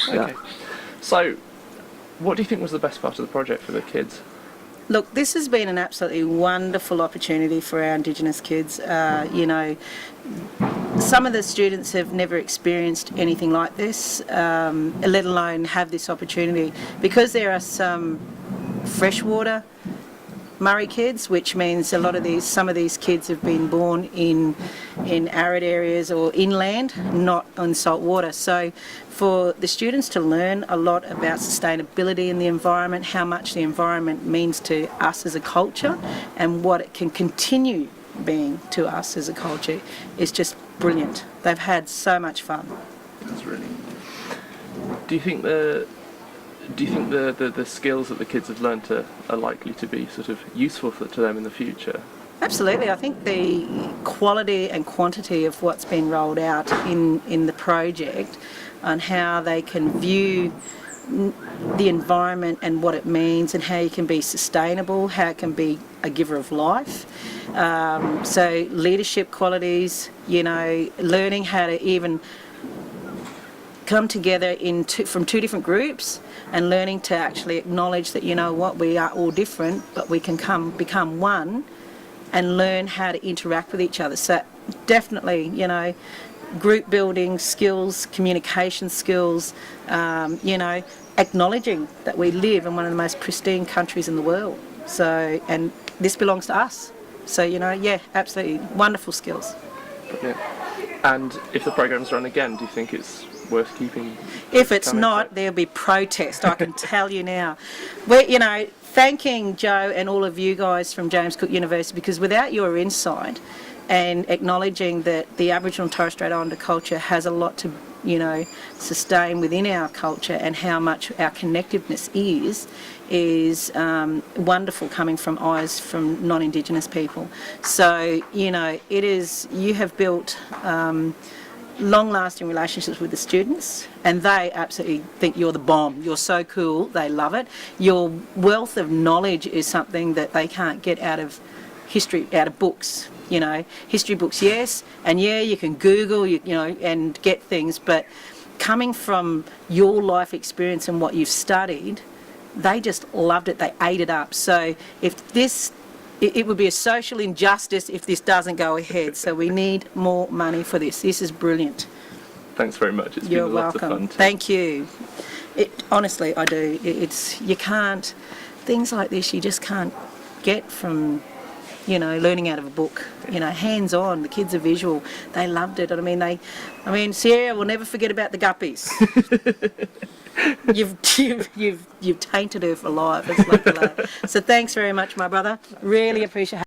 Okay. So, what do you think was the best part of the project for the kids? Look, this has been an absolutely wonderful opportunity for our Indigenous kids. You know, some of the students have never experienced anything like this, let alone have this opportunity. Because there are some freshwater Murray kids, which means some of these kids have been born in arid areas or inland, not on salt water. So for the students to learn a lot about sustainability in the environment, how much the environment means to us as a culture and what it can continue being to us as a culture is just brilliant. They've had so much fun. That's really... Do you think the skills that the kids have learned are likely to be sort of useful to them in the future? Absolutely. I think the quality and quantity of what's been rolled out in the project and how they can view the environment and what it means and how you can be sustainable, how it can be a giver of life. So leadership qualities, you know, learning how to even come together from two different groups and learning to actually acknowledge that, you know what, we are all different, but we can become one and learn how to interact with each other. So definitely, you know, group building skills, communication skills, you know, acknowledging that we live in one of the most pristine countries in the world. So, and this belongs to us. So, you know, yeah, absolutely wonderful skills. Yeah. And if the program's run again, do you think it's worth keeping? If it's not, there'll be protest, I can tell you now. We're, you know, thanking Joe and all of you guys from James Cook University, because without your insight and acknowledging that the Aboriginal and Torres Strait Islander culture has a lot to, you know, sustain within our culture and how much our connectiveness is wonderful coming from eyes from non-Indigenous people. So, you know, you have built long-lasting relationships with the students, and they absolutely think you're the bomb. You're so cool. They love it. Your wealth of knowledge is something that they can't get out of history, out of books. You know, history books, yes, and yeah, you can Google, you know, and get things, but coming from your life experience and what you've studied, they just loved it. They ate it up. So if this, it would be a social injustice if this doesn't go ahead. So we need more money for this. This is brilliant. Thanks very much. It's You're been lots welcome. of fun too. Thank you. Honestly, I do. You can't, things like this you just can't get from, you know, learning out of a book. You know, hands-on. The kids are visual. They loved it. And I mean, Sierra will never forget about the guppies. You've tainted her for life. It's like that. So thanks very much, my brother. Really appreciate it.